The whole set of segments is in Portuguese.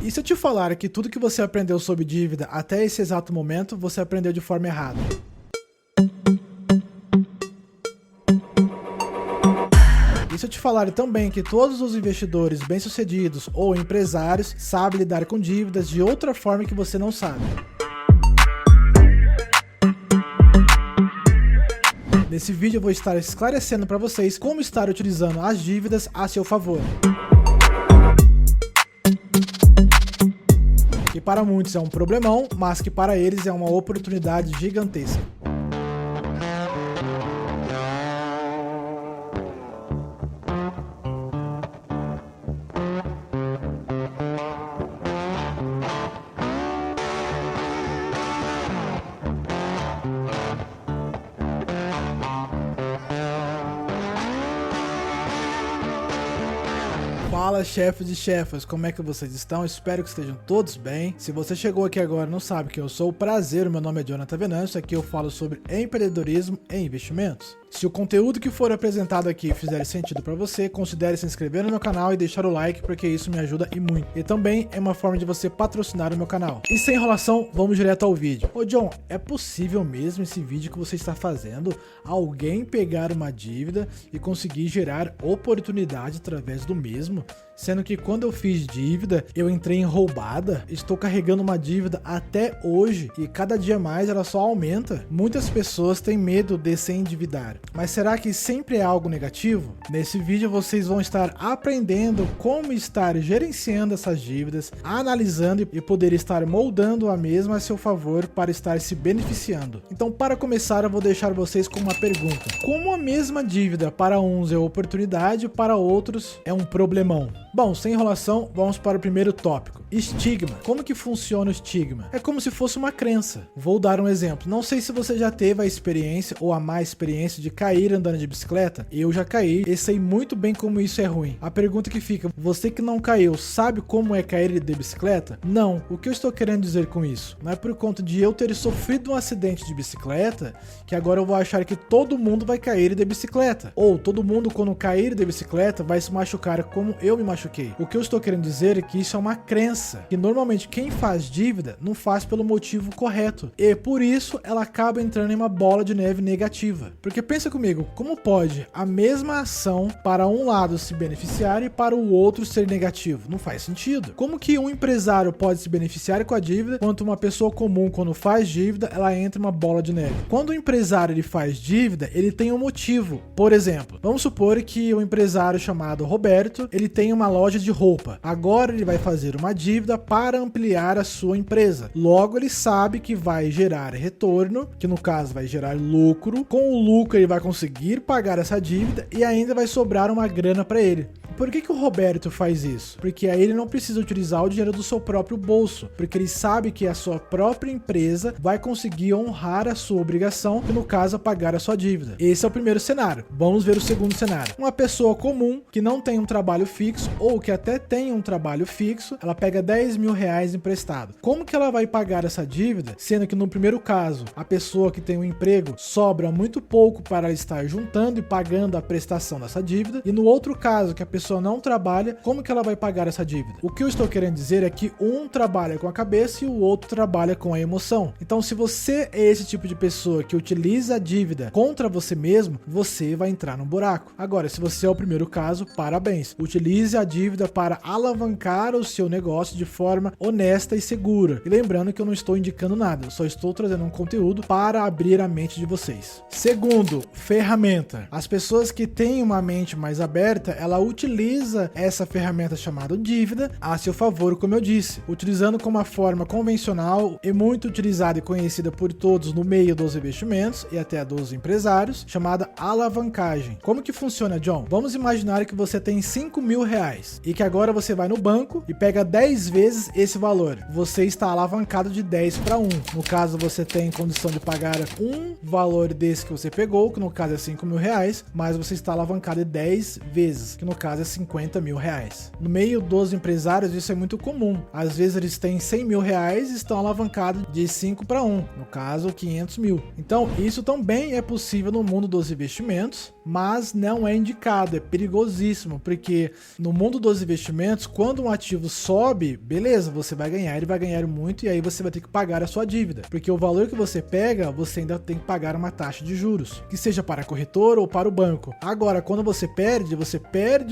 E se eu te falar que tudo que você aprendeu sobre dívida até esse exato momento, você aprendeu de forma errada? E se eu te falar também que todos os investidores bem-sucedidos ou empresários sabem lidar com dívidas de outra forma que você não sabe? Nesse vídeo eu vou estar esclarecendo para vocês como estar utilizando as dívidas a seu favor. Que para muitos é um problemão, mas que para eles é uma oportunidade gigantesca. Fala, chefes e chefas, como é que vocês estão? Espero que estejam todos bem. Se você chegou aqui agora e não sabe quem eu sou, prazer, meu nome é Jonathan Venâncio, aqui eu falo sobre empreendedorismo e investimentos. Se o conteúdo que for apresentado aqui fizer sentido para você, considere se inscrever no meu canal e deixar o like, porque isso me ajuda e muito. E também é uma forma de você patrocinar o meu canal. E sem enrolação, vamos direto ao vídeo. Ô John, é possível mesmo esse vídeo que você está fazendo, alguém pegar uma dívida e conseguir gerar oportunidade através do mesmo? Sendo que quando eu fiz dívida, eu entrei em roubada, estou carregando uma dívida até hoje e cada dia mais ela só aumenta. Muitas pessoas têm medo de se endividar, mas será que sempre é algo negativo? Nesse vídeo vocês vão estar aprendendo como estar gerenciando essas dívidas, analisando e poder estar moldando a mesma a seu favor para estar se beneficiando. Então, para começar, eu vou deixar vocês com uma pergunta: como a mesma dívida para uns é oportunidade, para outros é um problemão? Bom, sem enrolação, vamos para o primeiro tópico. Estigma. Como que funciona o estigma? É como se fosse uma crença. Vou dar um exemplo. Não sei se você já teve a experiência ou a má experiência de cair andando de bicicleta. Eu já caí e sei muito bem como isso é ruim. A pergunta que fica: você que não caiu, sabe como é cair de bicicleta? Não. O que eu estou querendo dizer com isso? Não é por conta de eu ter sofrido um acidente de bicicleta que agora eu vou achar que todo mundo vai cair de bicicleta. Ou todo mundo, quando cair de bicicleta, vai se machucar como eu me machuquei. O que eu estou querendo dizer é que isso é uma crença, que normalmente quem faz dívida não faz pelo motivo correto, e por isso ela acaba entrando em uma bola de neve negativa. Porque pensa comigo, como pode a mesma ação para um lado se beneficiar e para o outro ser negativo? Não faz sentido. Como que um empresário pode se beneficiar com a dívida, enquanto uma pessoa comum, quando faz dívida, ela entra em uma bola de neve? Quando o empresário ele faz dívida, ele tem um motivo. Por exemplo, vamos supor que um empresário chamado Roberto, ele tem uma loja de roupa. Agora ele vai fazer uma dívida para ampliar a sua empresa. Logo ele sabe que vai gerar retorno, que no caso vai gerar lucro. Com o lucro ele vai conseguir pagar essa dívida e ainda vai sobrar uma grana para ele. Por que o Roberto faz isso? Porque aí ele não precisa utilizar o dinheiro do seu próprio bolso, porque ele sabe que a sua própria empresa vai conseguir honrar a sua obrigação, que no caso é pagar a sua dívida. Esse é o primeiro cenário. Vamos ver o segundo cenário. Uma pessoa comum que não tem um trabalho fixo ou que até tem um trabalho fixo, ela pega 10 mil reais emprestado. Como que ela vai pagar essa dívida, sendo que no primeiro caso, a pessoa que tem um emprego sobra muito pouco para ela estar juntando e pagando a prestação dessa dívida, e no outro caso, que a pessoa não trabalha, como que ela vai pagar essa dívida? O que eu estou querendo dizer é que um trabalha com a cabeça e o outro trabalha com a emoção. Então, se você é esse tipo de pessoa que utiliza a dívida contra você mesmo, você vai entrar no buraco. Agora, se você é o primeiro caso, parabéns. Utilize a dívida para alavancar o seu negócio de forma honesta e segura. E lembrando que eu não estou indicando nada, eu só estou trazendo um conteúdo para abrir a mente de vocês. Segundo, ferramenta. As pessoas que têm uma mente mais aberta, ela utiliza essa ferramenta chamada dívida a seu favor, como eu disse, utilizando como uma forma convencional e muito utilizada e conhecida por todos no meio dos investimentos e até dos empresários, chamada alavancagem. Como que funciona, John? Vamos imaginar que você tem 5 mil reais e que agora você vai no banco e pega 10 vezes esse valor. Você está alavancado de 10 para 1. No caso, você tem condição de pagar um valor desse que você pegou, que no caso é 5 mil reais, mas você está alavancado de 10 vezes, que no caso é 50 mil reais. No meio dos empresários isso é muito comum. Às vezes eles têm 100 mil reais e estão alavancados de 5 para 1, no caso 500 mil. Então isso também é possível no mundo dos investimentos, mas não é indicado, é perigosíssimo, porque no mundo dos investimentos, quando um ativo sobe, beleza, você vai ganhar, ele vai ganhar muito e aí você vai ter que pagar a sua dívida, porque o valor que você pega, você ainda tem que pagar uma taxa de juros, que seja para a corretora ou para o banco. Agora, quando você perde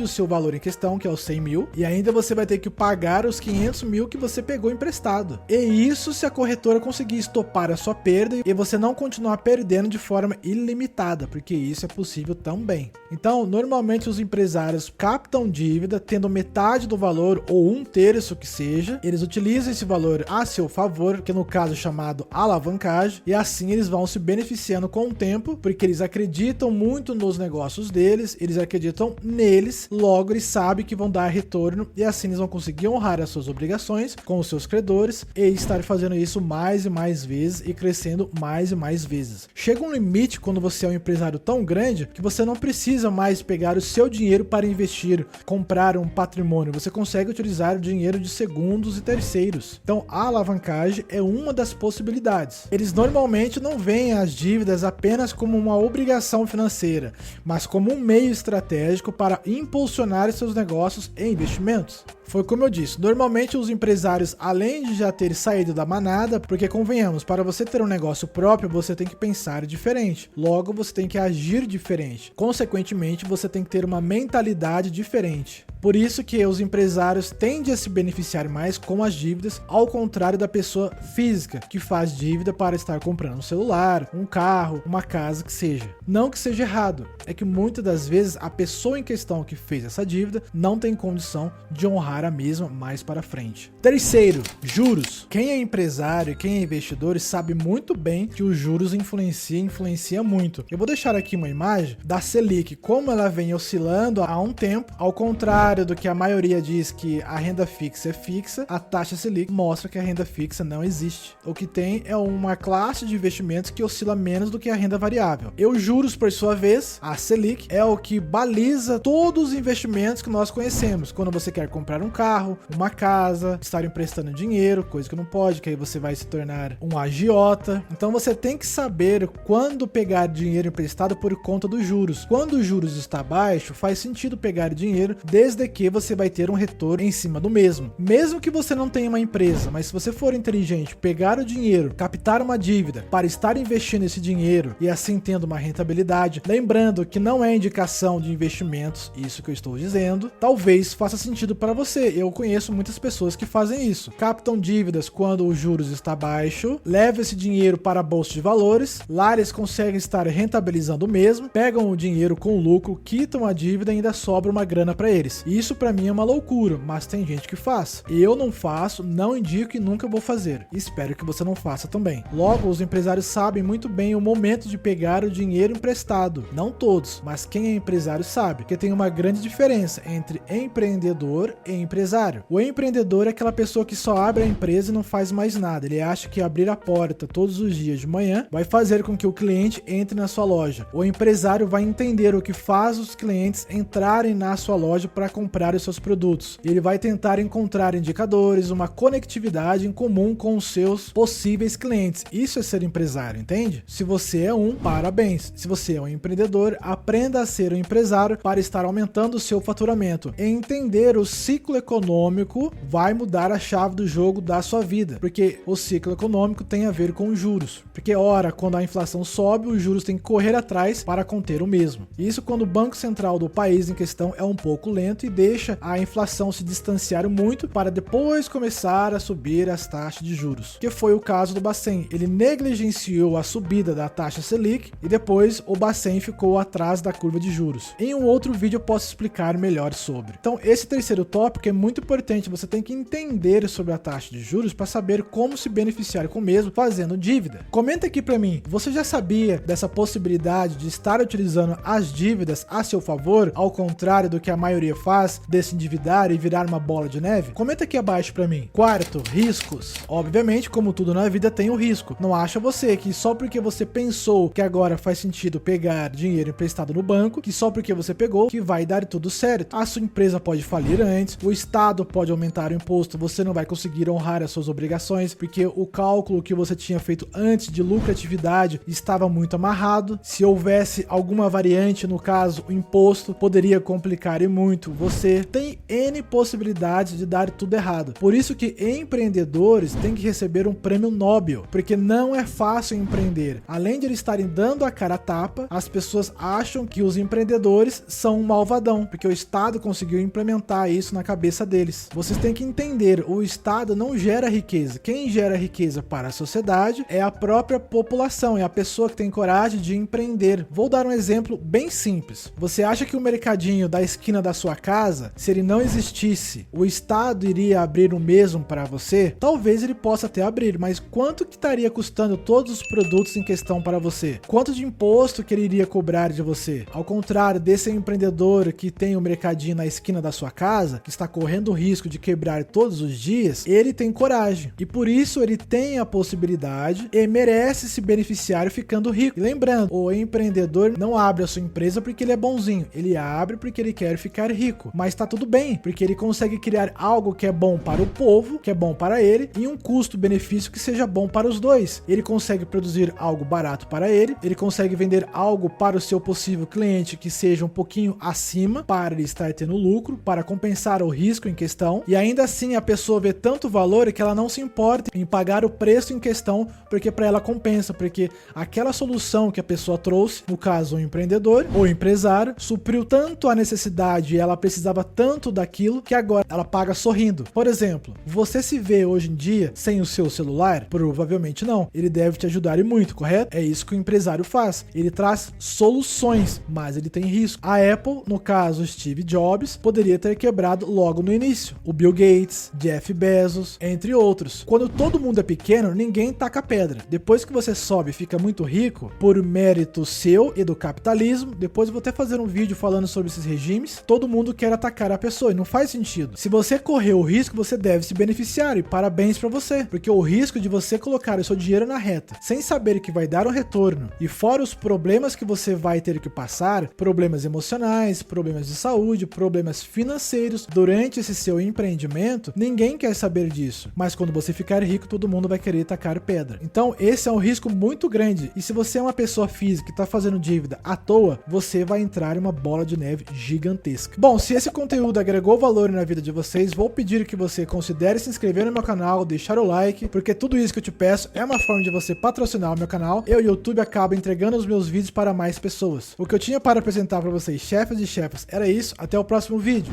o seu valor em questão, que é os 100 mil, e ainda você vai ter que pagar os 500 mil que você pegou emprestado. E isso se a corretora conseguir estopar a sua perda e você não continuar perdendo de forma ilimitada, porque isso é possível também. Então, normalmente os empresários captam dívida tendo metade do valor ou 1/3 que seja, eles utilizam esse valor a seu favor, que no caso é chamado alavancagem, e assim eles vão se beneficiando com o tempo, porque eles acreditam muito nos negócios deles, eles acreditam neles, logo eles sabem que vão dar retorno e assim eles vão conseguir honrar as suas obrigações com os seus credores e estar fazendo isso mais e mais vezes e crescendo mais e mais vezes. Chega um limite quando você é um empresário tão grande que você não precisa mais pegar o seu dinheiro para investir, comprar um patrimônio, você consegue utilizar o dinheiro de segundos e terceiros. Então a alavancagem é uma das possibilidades. Eles normalmente não veem as dívidas apenas como uma obrigação financeira, mas como um meio estratégico para impulsionar seus negócios e investimentos. Foi como eu disse, normalmente os empresários, além de já terem saído da manada, porque convenhamos, para você ter um negócio próprio, você tem que pensar diferente, logo você tem que agir diferente, consequentemente você tem que ter uma mentalidade diferente. Por isso que os empresários tendem a se beneficiar mais com as dívidas, ao contrário da pessoa física, que faz dívida para estar comprando um celular, um carro, uma casa, que seja. Não que seja errado, é que muitas das vezes a pessoa em questão que fez essa dívida não tem condição de honrar a mesma mais para frente. Terceiro, juros. Quem é empresário e quem é investidor sabe muito bem que os juros influencia muito. Eu vou deixar aqui uma imagem da Selic, como ela vem oscilando há um tempo, ao contrário do que a maioria diz que a renda fixa é fixa, a taxa Selic mostra que a renda fixa não existe. O que tem é uma classe de investimentos que oscila menos do que a renda variável. E os juros, por sua vez, a Selic, é o que baliza todos os investimentos que nós conhecemos. Quando você quer comprar um carro, uma casa, estar emprestando dinheiro, coisa que não pode, que aí você vai se tornar um agiota. Então você tem que saber quando pegar dinheiro emprestado por conta dos juros. Quando os juros está baixo, faz sentido pegar dinheiro, desde que você vai ter um retorno em cima do mesmo. Mesmo que você não tenha uma empresa, mas se você for inteligente, pegar o dinheiro, captar uma dívida para estar investindo esse dinheiro e assim tendo uma rentabilidade, lembrando que não é indicação de investimentos, isso que eu estou dizendo, talvez faça sentido para você. Eu conheço muitas pessoas que fazem isso. Captam dívidas quando os juros está baixo, levam esse dinheiro para a bolsa de valores, lá eles conseguem estar rentabilizando o mesmo, pegam o dinheiro com lucro, quitam a dívida e ainda sobra uma grana para eles. Isso para mim é uma loucura, mas tem gente que faz. Eu não faço, não indico e nunca vou fazer. Espero que você não faça também. Logo, os empresários sabem muito bem o momento de pegar o dinheiro emprestado. Não todos, mas quem é empresário sabe que tem uma grande diferença entre empreendedor e empresário. O empreendedor é aquela pessoa que só abre a empresa e não faz mais nada. Ele acha que abrir a porta todos os dias de manhã vai fazer com que o cliente entre na sua loja. O empresário vai entender o que faz os clientes entrarem na sua loja para comprar os seus produtos. Ele vai tentar encontrar indicadores, uma conectividade em comum com os seus possíveis clientes. Isso é ser empresário, entende? Se você é parabéns. Se você é um empreendedor, aprenda a ser um empresário para estar aumentando o seu faturamento. Entender o ciclo econômico vai mudar a chave do jogo da sua vida, porque o ciclo econômico tem a ver com os juros. Porque, ora, quando a inflação sobe, os juros têm que correr atrás para conter o mesmo. Isso quando o Banco Central do país em questão é um pouco lento e deixa a inflação se distanciar muito para depois começar a subir as taxas de juros, que foi o caso do Bacen. Ele negligenciou a subida da taxa Selic e depois o Bacen ficou atrás da curva de juros. Em um outro vídeo eu posso explicar melhor sobre. Então esse terceiro tópico é muito importante, você tem que entender sobre a taxa de juros para saber como se beneficiar com o mesmo fazendo dívida. Comenta aqui para mim, você já sabia dessa possibilidade de estar utilizando as dívidas a seu favor, ao contrário do que a maioria faz? faz de se endividar e virar uma bola de neve? Comenta aqui abaixo pra mim. Quarto, riscos. Obviamente, como tudo na vida tem o risco. Não acha você que só porque você pensou que agora faz sentido pegar dinheiro emprestado no banco, que só porque você pegou, que vai dar tudo certo. A sua empresa pode falir antes, o Estado pode aumentar o imposto, você não vai conseguir honrar as suas obrigações, porque o cálculo que você tinha feito antes de lucratividade estava muito amarrado. Se houvesse alguma variante, no caso, o imposto, poderia complicar e muito você. Tem N possibilidades de dar tudo errado. Por isso que empreendedores têm que receber um prêmio Nobel, porque não é fácil empreender. Além de eles estarem dando a cara a tapa, as pessoas acham que os empreendedores são um malvadão, porque o Estado conseguiu implementar isso na cabeça deles. Vocês têm que entender, o Estado não gera riqueza. Quem gera riqueza para a sociedade é a própria população, é a pessoa que tem coragem de empreender. Vou dar um exemplo bem simples. Você acha que o mercadinho da esquina da sua casa, se ele não existisse, o Estado iria abrir o mesmo para você? Talvez ele possa até abrir, mas quanto que estaria custando todos os produtos em questão para você? Quanto de imposto que ele iria cobrar de você? Ao contrário desse empreendedor que tem o mercadinho na esquina da sua casa, que está correndo o risco de quebrar todos os dias, ele tem coragem. E por isso ele tem a possibilidade e merece se beneficiar ficando rico. E lembrando, o empreendedor não abre a sua empresa porque ele é bonzinho, ele abre porque ele quer ficar rico. Mas tá tudo bem, porque ele consegue criar algo que é bom para o povo, que é bom para ele, e um custo-benefício que seja bom para os dois. Ele consegue produzir algo barato para ele consegue vender algo para o seu possível cliente que seja um pouquinho acima, para ele estar tendo lucro, para compensar o risco em questão, e ainda assim a pessoa vê tanto valor que ela não se importa em pagar o preço em questão, porque para ela compensa, porque aquela solução que a pessoa trouxe, no caso o empreendedor ou empresário, supriu tanto a necessidade e ela precisava tanto daquilo que agora ela paga sorrindo. Por exemplo, você se vê hoje em dia sem o seu celular? Provavelmente não. Ele deve te ajudar e muito, correto? É isso que o empresário faz. Ele traz soluções, mas ele tem risco. A Apple, no caso Steve Jobs, poderia ter quebrado logo no início. O Bill Gates, Jeff Bezos, entre outros. Quando todo mundo é pequeno, ninguém taca pedra. Depois que você sobe e fica muito rico, por mérito seu e do capitalismo, depois eu vou até fazer um vídeo falando sobre esses regimes, todo mundo quer atacar a pessoa e não faz sentido. Se você correr o risco, você deve se beneficiar e parabéns pra você, porque o risco de você colocar o seu dinheiro na reta, sem saber que vai dar um retorno, e fora os problemas que você vai ter que passar, problemas emocionais, problemas de saúde, problemas financeiros, durante esse seu empreendimento, ninguém quer saber disso. Mas quando você ficar rico, todo mundo vai querer tacar pedra. Então esse é um risco muito grande, e se você é uma pessoa física que está fazendo dívida à toa, você vai entrar em uma bola de neve gigantesca. Bom, se esse conteúdo agregou valor na vida de vocês, vou pedir que você considere se inscrever no meu canal, deixar o like, porque tudo isso que eu te peço é uma forma de você patrocinar o meu canal, e o YouTube acaba entregando os meus vídeos para mais pessoas. O que eu tinha para apresentar para vocês, chefes e chefas, era isso. Até o próximo vídeo.